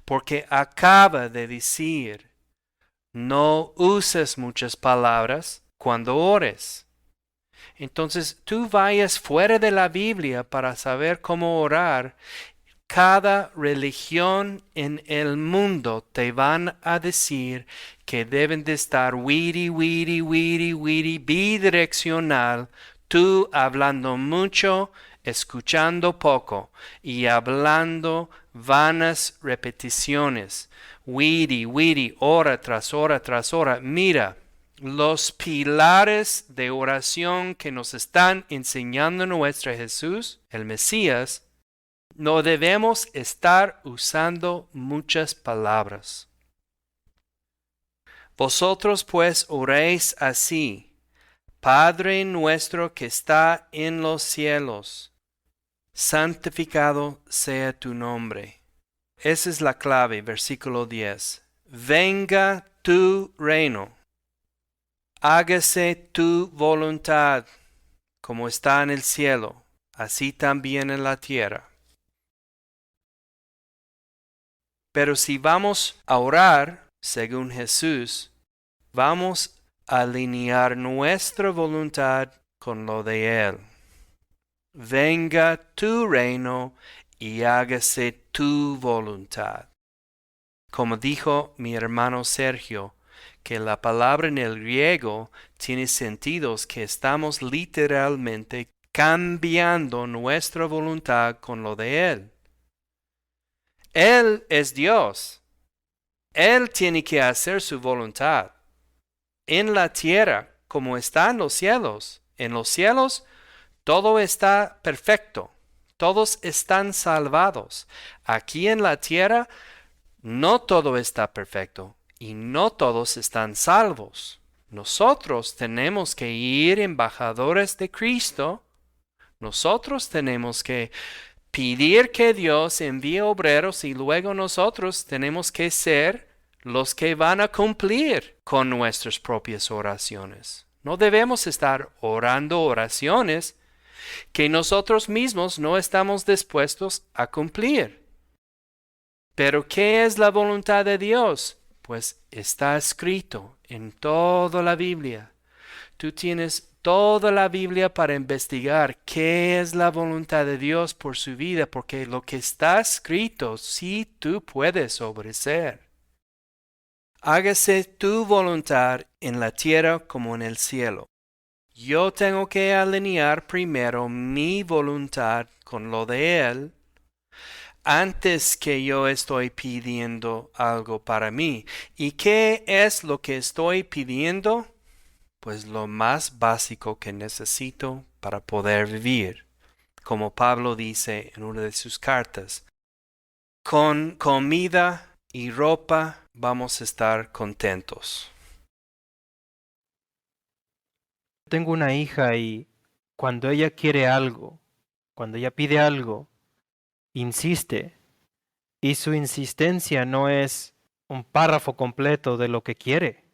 porque acaba de decir: no uses muchas palabras cuando ores. Entonces tú vayas fuera de la Biblia para saber cómo orar. Cada religión en el mundo te van a decir que deben de estar bidireccional, tú hablando mucho, escuchando poco y hablando vanas repeticiones. Hora tras hora tras hora. Mira, los pilares de oración que nos están enseñando nuestro Jesús, el Mesías. No debemos estar usando muchas palabras. Vosotros pues oréis así: Padre nuestro que está en los cielos, santificado sea tu nombre. Esa es la clave, versículo 10. Venga tu reino. Hágase tu voluntad, como está en el cielo, así también en la tierra. Pero si vamos a orar según Jesús, vamos a alinear nuestra voluntad con lo de Él. Venga tu reino y hágase tu voluntad. Como dijo mi hermano Sergio, que la palabra en el griego tiene sentidos que estamos literalmente cambiando nuestra voluntad con lo de Él. Él es Dios. Él tiene que hacer su voluntad en la tierra como está en los cielos. En los cielos todo está perfecto. Todos están salvados. Aquí en la tierra no todo está perfecto y no todos están salvos. Nosotros tenemos que ir embajadores de Cristo. Nosotros tenemos que pedir que Dios envíe obreros y luego nosotros tenemos que ser los que van a cumplir con nuestras propias oraciones. No debemos estar orando oraciones que nosotros mismos no estamos dispuestos a cumplir. Pero ¿qué es la voluntad de Dios? Pues está escrito en toda la Biblia. Tú tienes toda la Biblia para investigar qué es la voluntad de Dios por su vida, porque lo que está escrito sí tú puedes obedecer. Hágase tu voluntad en la tierra como en el cielo. Yo tengo que alinear primero mi voluntad con lo de Él antes que yo estoy pidiendo algo para mí. ¿Y qué es lo que estoy pidiendo? Pues lo más básico que necesito para poder vivir, como Pablo dice en una de sus cartas: con comida y ropa vamos a estar contentos. Tengo una hija y cuando ella quiere algo, cuando ella pide algo, insiste. Y su insistencia no es un párrafo completo de lo que quiere.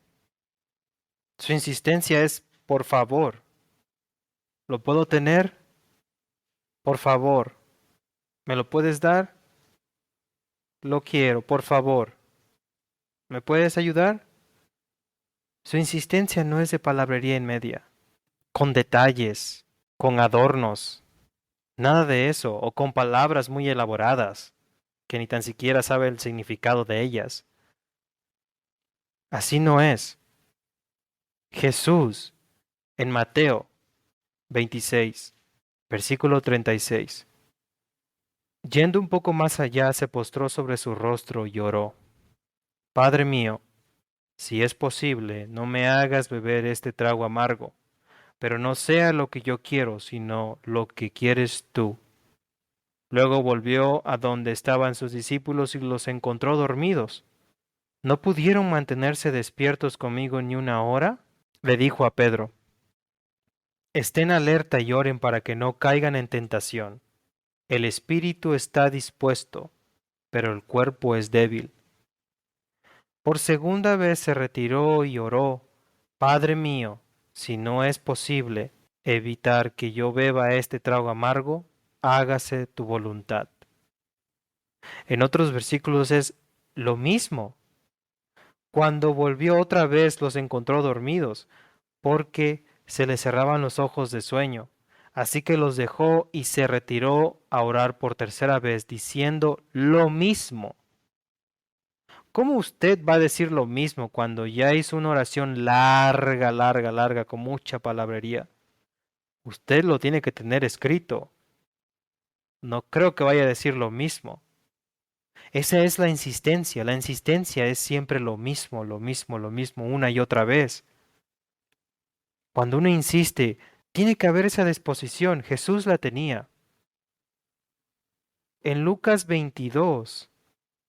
Su insistencia es, por favor, ¿lo puedo tener? Por favor, ¿me lo puedes dar? Lo quiero, por favor. ¿Me puedes ayudar? Su insistencia no es de palabrería en media, con detalles, con adornos, nada de eso, o con palabras muy elaboradas, que ni tan siquiera sabe el significado de ellas. Así no es. Jesús, en Mateo 26, versículo 36. Yendo un poco más allá, se postró sobre su rostro y lloró. Padre mío, si es posible, no me hagas beber este trago amargo, pero no sea lo que yo quiero, sino lo que quieres tú. Luego volvió a donde estaban sus discípulos y los encontró dormidos. ¿No pudieron mantenerse despiertos conmigo ni una hora? Le dijo a Pedro. Estén alerta y oren para que no caigan en tentación. El espíritu está dispuesto, pero el cuerpo es débil. Por segunda vez se retiró y oró, Padre mío, si no es posible evitar que yo beba este trago amargo, hágase tu voluntad. En otros versículos es lo mismo. Cuando volvió otra vez los encontró dormidos, porque se les cerraban los ojos de sueño. Así que los dejó y se retiró a orar por tercera vez, diciendo lo mismo. ¿Cómo usted va a decir lo mismo cuando ya hizo una oración larga, larga, larga, con mucha palabrería? Usted lo tiene que tener escrito. No creo que vaya a decir lo mismo. Esa es la insistencia. La insistencia es siempre lo mismo, lo mismo, lo mismo, una y otra vez. Cuando uno insiste, tiene que haber esa disposición. Jesús la tenía. En Lucas 22,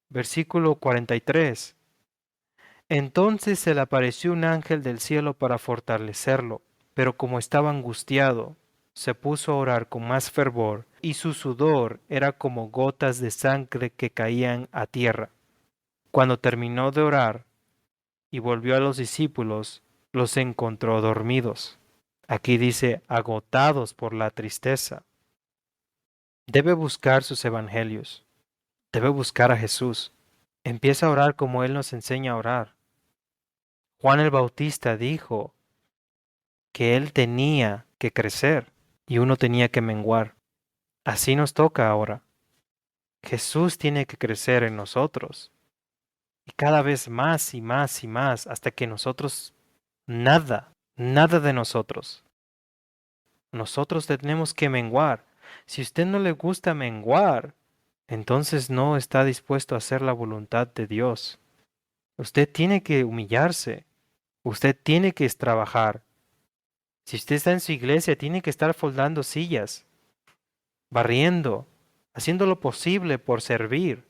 versículo 43. Entonces se le apareció un ángel del cielo para fortalecerlo, pero como estaba angustiado, se puso a orar con más fervor, y su sudor era como gotas de sangre que caían a tierra. Cuando terminó de orar y volvió a los discípulos, los encontró dormidos. Aquí dice agotados por la tristeza. Debe buscar sus evangelios. Debe buscar a Jesús. Empieza a orar como Él nos enseña a orar. Juan el Bautista dijo que Él tenía que crecer y uno tenía que menguar. Así nos toca ahora. Jesús tiene que crecer en nosotros. Y cada vez más y más y más hasta que nosotros, nada de nosotros. Nosotros tenemos que menguar. Si a usted no le gusta menguar, entonces no está dispuesto a hacer la voluntad de Dios. Usted tiene que humillarse. Usted tiene que trabajar. Si usted está en su iglesia, tiene que estar foldando sillas, barriendo, haciendo lo posible por servir.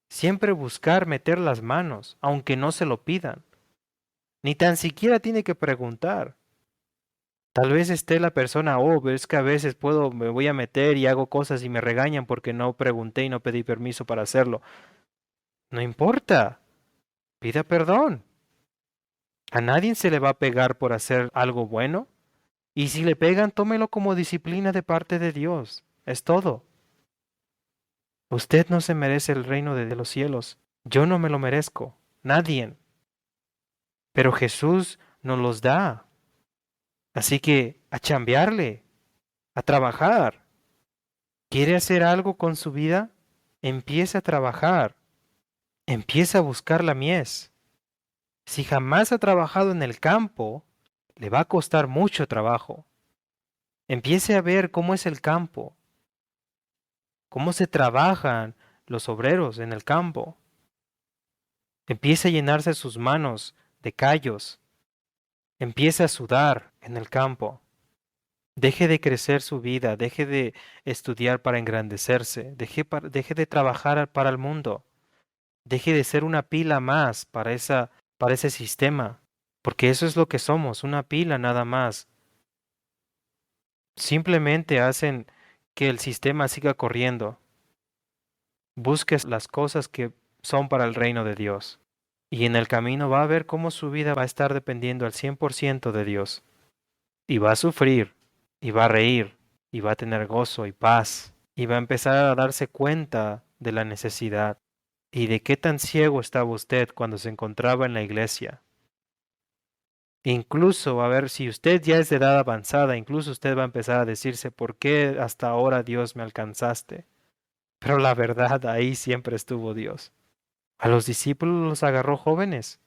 Siempre buscar meter las manos, aunque no se lo pidan. Ni tan siquiera tiene que preguntar. Tal vez esté la persona, oh, pero es que a veces me voy a meter y hago cosas y me regañan porque no pregunté y no pedí permiso para hacerlo. No importa, pida perdón. A nadie se le va a pegar por hacer algo bueno. Y si le pegan, tómelo como disciplina de parte de Dios. Es todo. Usted no se merece el reino de los cielos. Yo no me lo merezco. Nadie. Pero Jesús nos los da. Así que a chambearle, a trabajar. ¿Quiere hacer algo con su vida? Empieza a trabajar. Empieza a buscar la mies. Si jamás ha trabajado en el campo, le va a costar mucho trabajo. Empiece a ver cómo es el campo, cómo se trabajan los obreros en el campo. Empiece a llenarse sus manos de callos. Empiece a sudar en el campo. Deje de crecer su vida, deje de estudiar para engrandecerse, deje de trabajar para el mundo. Deje de ser una pila más para ese sistema, porque eso es lo que somos, una pila nada más. Simplemente hacen que el sistema siga corriendo. Busques las cosas que son para el reino de Dios. Y en el camino va a ver cómo su vida va a estar dependiendo al 100% de Dios. Y va a sufrir, y va a reír, y va a tener gozo y paz, y va a empezar a darse cuenta de la necesidad y de qué tan ciego estaba usted cuando se encontraba en la iglesia. Incluso, a ver, si usted ya es de edad avanzada, incluso usted va a empezar a decirse, ¿por qué hasta ahora Dios me alcanzaste? Pero la verdad, ahí siempre estuvo Dios. A los discípulos los agarró jóvenes.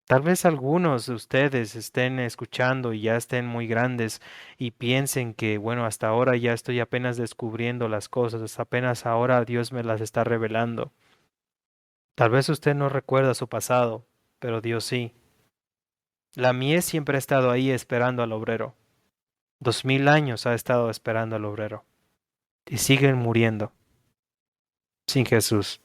Tal vez algunos de ustedes estén escuchando y ya estén muy grandes y piensen que, bueno, hasta ahora ya estoy apenas descubriendo las cosas, apenas ahora Dios me las está revelando. Tal vez usted no recuerda su pasado, pero Dios sí. La mies siempre ha estado ahí esperando al obrero. 2000 años ha estado esperando al obrero. Y siguen muriendo sin Jesús.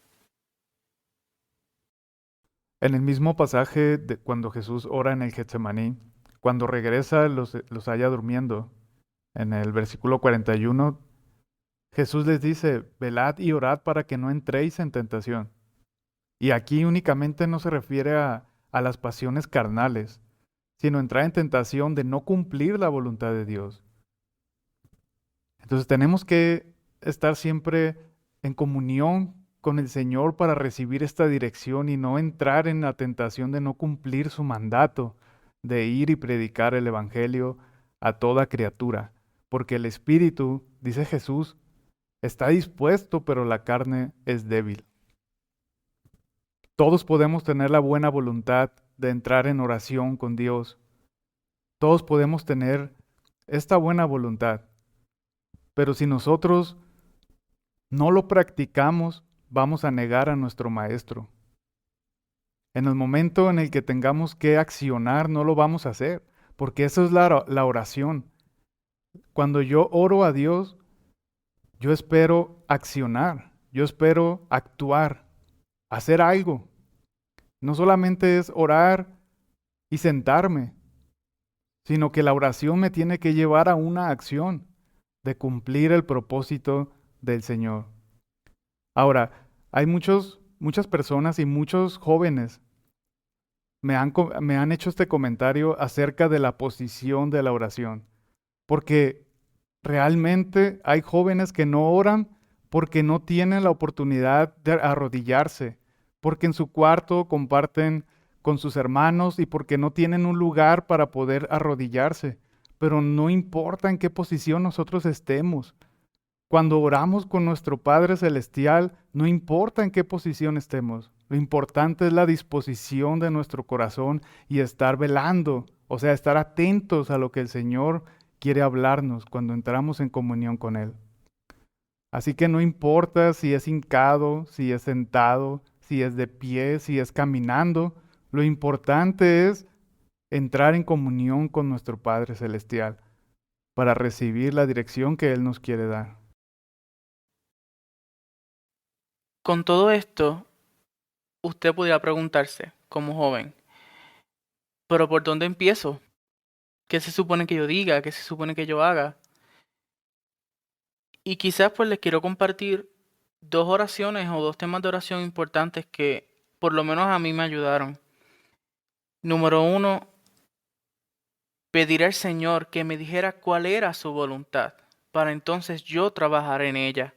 En el mismo pasaje de cuando Jesús ora en el Getsemaní, cuando regresa los halla durmiendo, en el versículo 41, Jesús les dice, velad y orad para que no entréis en tentación. Y aquí únicamente no se refiere a las pasiones carnales, sino entrar en tentación de no cumplir la voluntad de Dios. Entonces tenemos que estar siempre en comunión con el Señor para recibir esta dirección y no entrar en la tentación de no cumplir su mandato, de ir y predicar el Evangelio a toda criatura. Porque el Espíritu, dice Jesús, está dispuesto, pero la carne es débil. Todos podemos tener la buena voluntad de entrar en oración con Dios. Todos podemos tener esta buena voluntad. Pero si nosotros no lo practicamos, vamos a negar a nuestro Maestro. En el momento en el que tengamos que accionar, no lo vamos a hacer, porque eso es la oración. Cuando yo oro a Dios, yo espero accionar, yo espero actuar, hacer algo. No solamente es orar y sentarme, sino que la oración me tiene que llevar a una acción de cumplir el propósito del Señor. Ahora, hay muchas personas y muchos jóvenes me han hecho este comentario acerca de la posición de la oración, porque realmente hay jóvenes que no oran porque no tienen la oportunidad de arrodillarse, porque en su cuarto comparten con sus hermanos y porque no tienen un lugar para poder arrodillarse. Pero no importa en qué posición nosotros estemos. Cuando oramos con nuestro Padre Celestial, no importa en qué posición estemos. Lo importante es la disposición de nuestro corazón y estar velando, o sea, estar atentos a lo que el Señor quiere hablarnos cuando entramos en comunión con Él. Así que no importa si es hincado, si es sentado, si es de pie, si es caminando, lo importante es entrar en comunión con nuestro Padre Celestial para recibir la dirección que Él nos quiere dar. Con todo esto, usted podría preguntarse, como joven, ¿pero por dónde empiezo? ¿Qué se supone que yo diga? ¿Qué se supone que yo haga? Y quizás pues les quiero compartir dos oraciones o dos temas de oración importantes que por lo menos a mí me ayudaron. Número uno, pedir al Señor que me dijera cuál era su voluntad, para entonces yo trabajar en ella.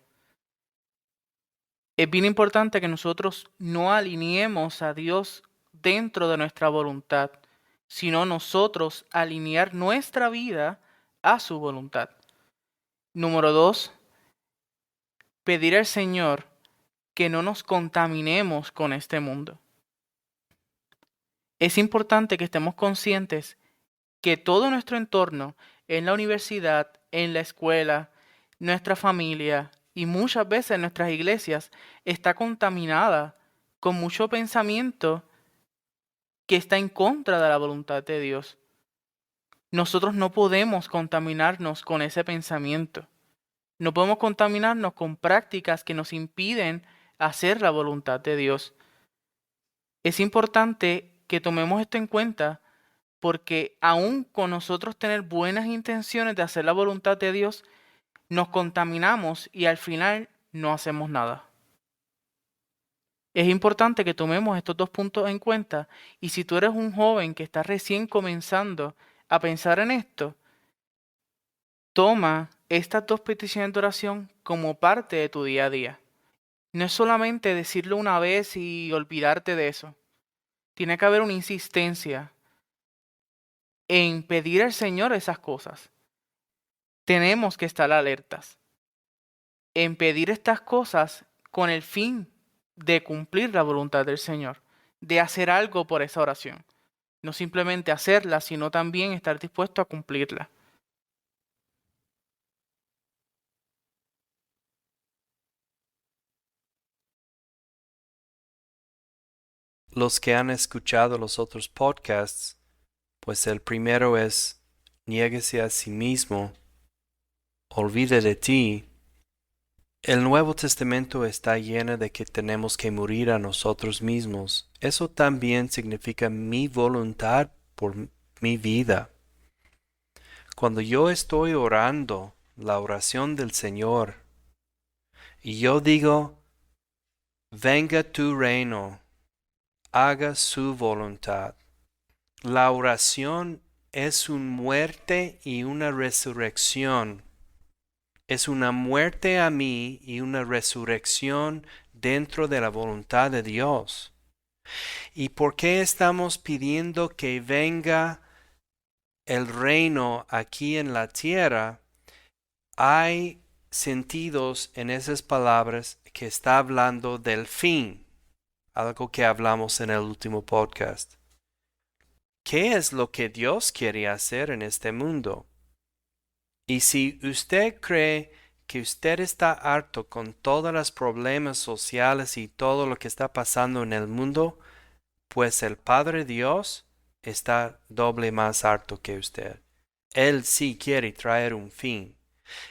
Es bien importante que nosotros no alineemos a Dios dentro de nuestra voluntad, sino nosotros alinear nuestra vida a su voluntad. Número dos, pedir al Señor que no nos contaminemos con este mundo. Es importante que estemos conscientes que todo nuestro entorno, en la universidad, en la escuela, nuestra familia y muchas veces nuestras iglesias, está contaminada con mucho pensamiento que está en contra de la voluntad de Dios. Nosotros no podemos contaminarnos con ese pensamiento. No podemos contaminarnos con prácticas que nos impiden hacer la voluntad de Dios. Es importante que tomemos esto en cuenta porque aun con nosotros tener buenas intenciones de hacer la voluntad de Dios, nos contaminamos y al final no hacemos nada. Es importante que tomemos estos dos puntos en cuenta y si tú eres un joven que está recién comenzando a pensar en esto, toma estas dos peticiones de oración como parte de tu día a día. No es solamente decirlo una vez y olvidarte de eso. Tiene que haber una insistencia en pedir al Señor esas cosas. Tenemos que estar alertas en pedir estas cosas con el fin de cumplir la voluntad del Señor, de hacer algo por esa oración. No simplemente hacerla, sino también estar dispuesto a cumplirla. Los que han escuchado los otros podcasts, pues el primero es niéguese a sí mismo, olvide de ti. El Nuevo Testamento está lleno de que tenemos que morir a nosotros mismos. Eso también significa mi voluntad por mi vida. Cuando yo estoy orando la oración del Señor y yo digo, venga tu reino, haga su voluntad. La oración es una muerte y una resurrección. Es una muerte a mí y una resurrección dentro de la voluntad de Dios. ¿Y por qué estamos pidiendo que venga el reino aquí en la tierra? Hay sentidos en esas palabras que está hablando del fin, algo que hablamos en el último podcast. ¿Qué es lo que Dios quiere hacer en este mundo? Y si usted cree que usted está harto con todos los problemas sociales y todo lo que está pasando en el mundo, pues el Padre Dios está doble más harto que usted. Él sí quiere traer un fin.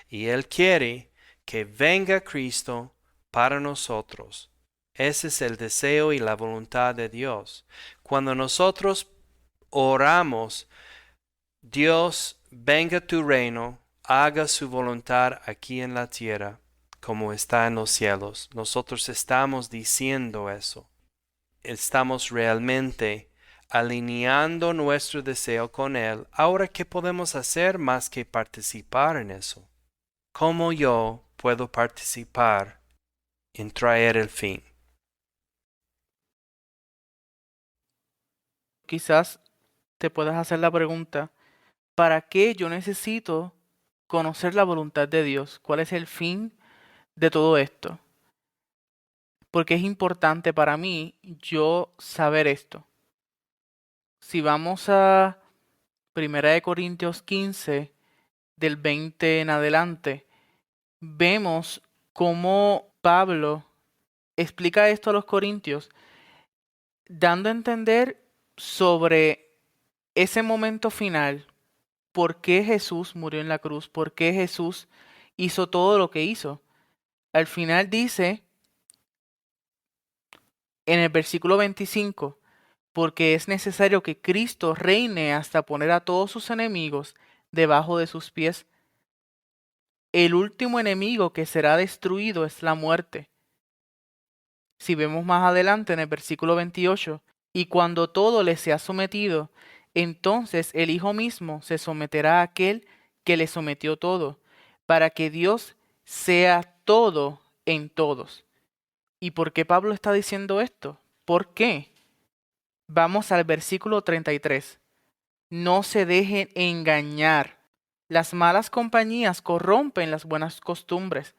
Y Él quiere que venga Cristo para nosotros. Ese es el deseo y la voluntad de Dios. Cuando nosotros oramos, Dios, venga tu reino, haga su voluntad aquí en la tierra, como está en los cielos. Nosotros estamos diciendo eso. Estamos realmente alineando nuestro deseo con Él. Ahora, ¿qué podemos hacer más que participar en eso? ¿Cómo yo puedo participar en traer el fin? Quizás te puedas hacer la pregunta, ¿para qué yo necesito conocer la voluntad de Dios? ¿Cuál es el fin de todo esto? Porque es importante para mí yo saber esto. Si vamos a 1 Corintios 15, del 20 en adelante, vemos cómo Pablo explica esto a los corintios, dando a entender sobre ese momento final, por qué Jesús murió en la cruz, por qué Jesús hizo todo lo que hizo. Al final dice, en el versículo 25, porque es necesario que Cristo reine hasta poner a todos sus enemigos debajo de sus pies. El último enemigo que será destruido es la muerte. Si vemos más adelante en el versículo 28, y cuando todo le sea sometido, entonces el Hijo mismo se someterá a aquel que le sometió todo, para que Dios sea todo en todos. ¿Y por qué Pablo está diciendo esto? ¿Por qué? Vamos al versículo 33. No se dejen engañar. Las malas compañías corrompen las buenas costumbres.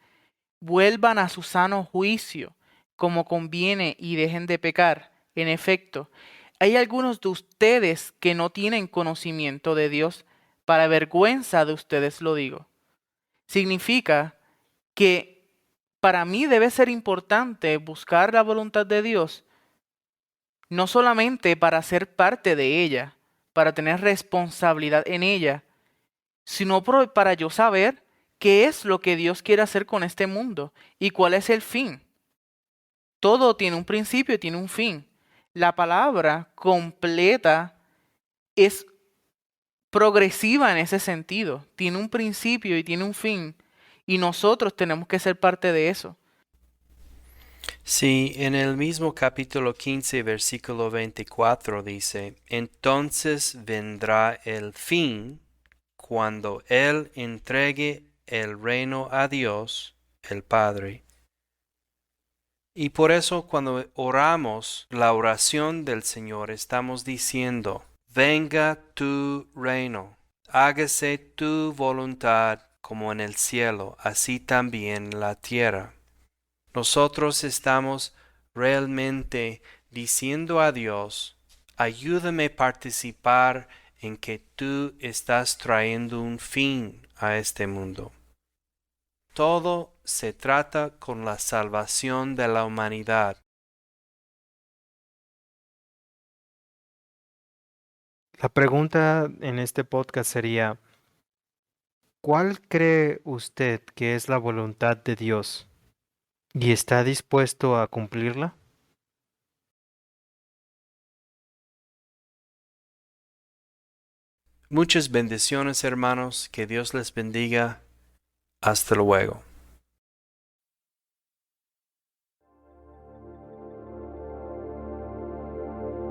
Vuelvan a su sano juicio, como conviene, y dejen de pecar. En efecto, hay algunos de ustedes que no tienen conocimiento de Dios. Para vergüenza de ustedes lo digo. Significa que para mí debe ser importante buscar la voluntad de Dios, no solamente para ser parte de ella, para tener responsabilidad en ella, sino para yo saber qué es lo que Dios quiere hacer con este mundo y cuál es el fin. Todo tiene un principio y tiene un fin. La palabra completa es progresiva en ese sentido. Tiene un principio y tiene un fin. Y nosotros tenemos que ser parte de eso. Sí, en el mismo capítulo 15, versículo 24 dice, entonces vendrá el fin cuando Él entregue el reino a Dios, el Padre. Y por eso cuando oramos la oración del Señor estamos diciendo, venga tu reino, hágase tu voluntad como en el cielo, así también en la tierra. Nosotros estamos realmente diciendo a Dios, ayúdame a participar en que tú estás trayendo un fin a este mundo. Todo se trata con la salvación de la humanidad. La pregunta en este podcast sería, ¿cuál cree usted que es la voluntad de Dios? ¿Y está dispuesto a cumplirla? Muchas bendiciones, hermanos, que Dios les bendiga. Hasta luego.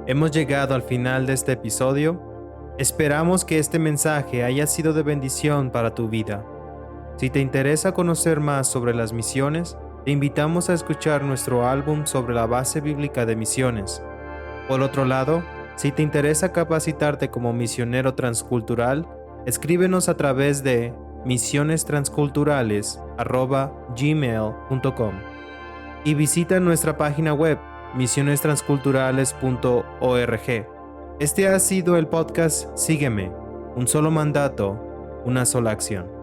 Hemos llegado al final de este episodio. Esperamos que este mensaje haya sido de bendición para tu vida. Si te interesa conocer más sobre las misiones, te invitamos a escuchar nuestro álbum sobre la base bíblica de misiones. Por otro lado, si te interesa capacitarte como misionero transcultural, escríbenos a través de misionestransculturales@gmail.com y visita nuestra página web misionestransculturales.org. Este ha sido el podcast Sígueme, un solo mandato, una sola acción.